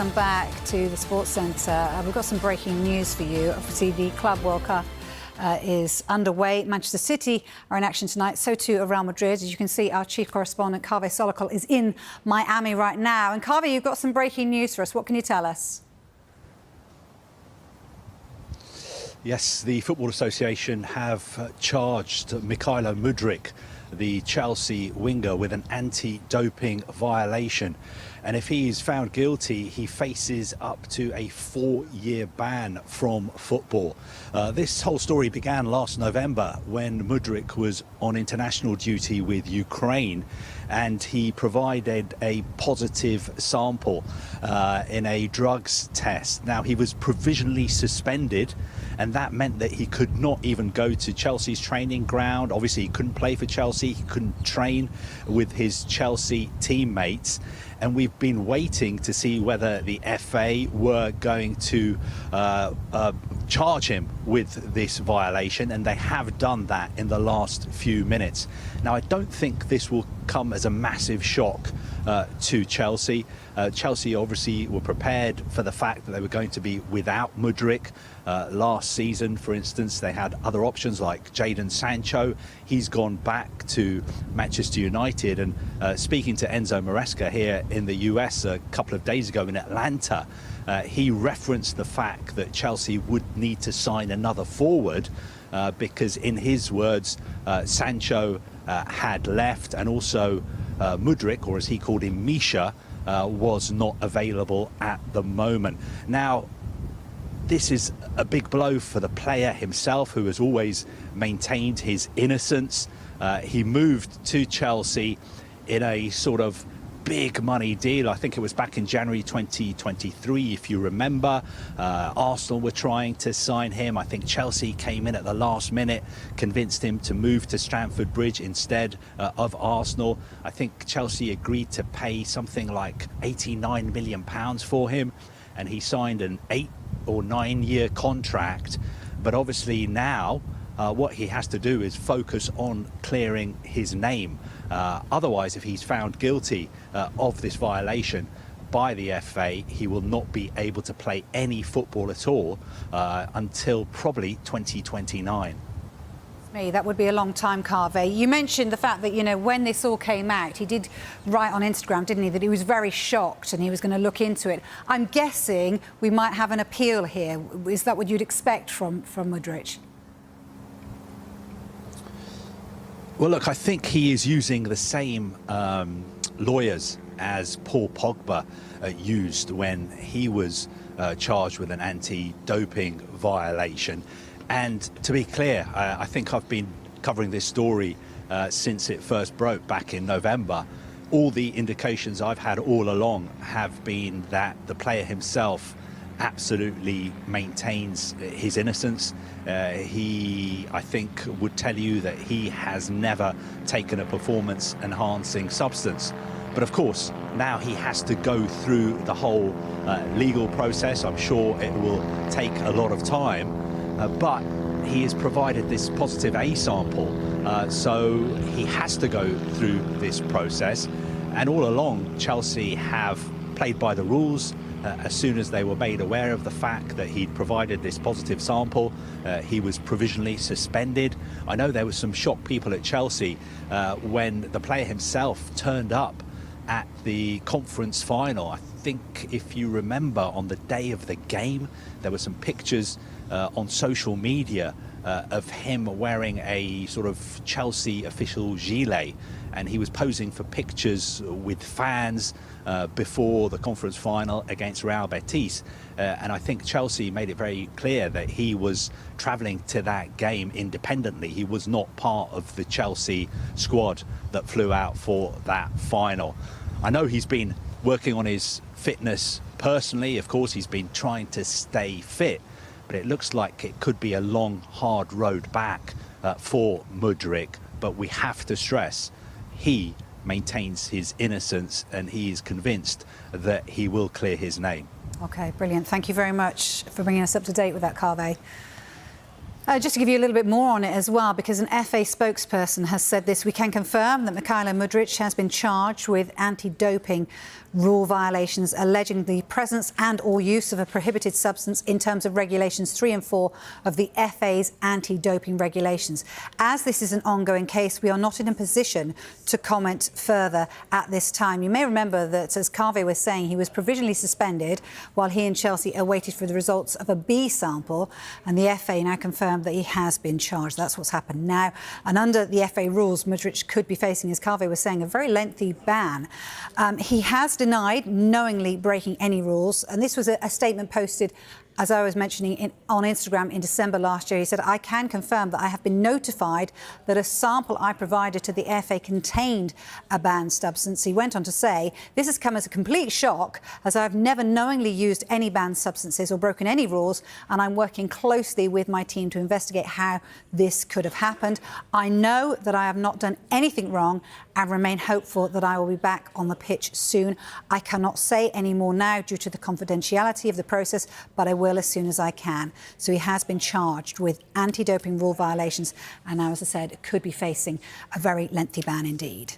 welcome back to the Sports Centre. We've got some breaking news for you. Obviously, the Club World Cup is underway. Manchester City are in action tonight, so too are Real Madrid. As you can see, our chief correspondent, Kaveh Solokol, is in Miami right now. And Kaveh, you've got some breaking news for us. What can you tell us? Yes, the Football Association have charged Mykhaylo Mudryk, the Chelsea winger, with an anti-doping violation. And if he is found guilty, he faces up to a 4-year ban from football. This whole story began last November when Mudryk was on international duty with Ukraine, and he provided a positive sample in a drugs test. Now, he was provisionally suspended, and that meant that he could not even go to Chelsea's training ground. Obviously, he couldn't play for Chelsea. He couldn't train with his Chelsea teammates. And we've been waiting to see whether the FA were going to charge him with this violation, and they have done that in the last few minutes. Now, I don't think this will come as a massive shock to Chelsea. Chelsea obviously were prepared for the fact that they were going to be without Mudryk. Last season, for instance, they had other options like Jadon Sancho. He's gone back to Manchester United, and speaking to Enzo Maresca here in the US a couple of days ago in Atlanta, he referenced the fact that Chelsea would need to sign another forward because, in his words, Sancho had left, and also Mudryk, or as he called him, Misha, was not available at the moment. Now, this is a big blow for the player himself, who has always maintained his innocence. He moved to Chelsea in a sort of big money deal. I think it was back in January 2023, if you remember. Arsenal were trying to sign him. I think Chelsea came in at the last minute, convinced him to move to Stamford Bridge instead of Arsenal. I think Chelsea agreed to pay something like £89 million for him, and he signed an 8 or 9 year contract. But obviously now what he has to do is focus on clearing his name. Otherwise, if he's found guilty of this violation by the FA, he will not be able to play any football at all until probably 2029. That would be a long time, Kaveh. You mentioned the fact that, you know, when this all came out, he did write on Instagram, didn't he, that he was very shocked and he was going to look into it. I'm guessing we might have an appeal here. Is that what you'd expect from Mudryk? Well, look, I think he is using the same lawyers as Paul Pogba used when he was charged with an anti-doping violation. And to be clear, I think I've been covering this story since it first broke back in November. All the indications I've had all along have been that the player himself absolutely maintains his innocence. He, I think, would tell you that he has never taken a performance-enhancing substance. But of course, now he has to go through the whole legal process. I'm sure it will take a lot of time. But he has provided this positive A sample, so he has to go through this process. And all along, Chelsea have played by the rules. As soon as they were made aware of the fact that he'd provided this positive sample, he was provisionally suspended. I know there were some shocked people at Chelsea when the player himself turned up at the conference final. I think, if you remember, on the day of the game, there were some pictures on social media of him wearing a sort of Chelsea official gilet, and he was posing for pictures with fans before the conference final against Real Betis. And I think Chelsea made it very clear that he was travelling to that game independently. He was not part of the Chelsea squad that flew out for that final. I know he's been working on his fitness personally. Of course, he's been trying to stay fit. But it looks like it could be a long, hard road back for Mudryk. But we have to stress, he maintains his innocence, and he is convinced that he will clear his name. OK, brilliant. Thank you very much for bringing us up to date with that, Kaveh. Just to give you a little bit more on it as well, because an FA spokesperson has said this, we can confirm that Mykhaylo Mudryk has been charged with anti-doping rule violations, alleging the presence and or use of a prohibited substance in terms of regulations 3 and 4 of the FA's anti-doping regulations. As this is an ongoing case, we are not in a position to comment further at this time. You may remember that, as Carve was saying, he was provisionally suspended while he and Chelsea awaited for the results of a B sample, and the FA now confirmed that he has been charged. That's what's happened now. And under the FA rules, Mudryk could be facing, as Carve was saying, a very lengthy ban. He has denied knowingly breaking any rules, and this was a statement posted, as I was mentioning, on Instagram in December last year. He said, I can confirm that I have been notified that a sample I provided to the FA contained a banned substance. He went on to say, this has come as a complete shock, as I've never knowingly used any banned substances or broken any rules, and I'm working closely with my team to investigate how this could have happened. I know that I have not done anything wrong and remain hopeful that I will be back on the pitch soon. I cannot say any more now due to the confidentiality of the process, but I will as soon as I can. So he has been charged with anti-doping rule violations, and now, as I said, could be facing a very lengthy ban indeed.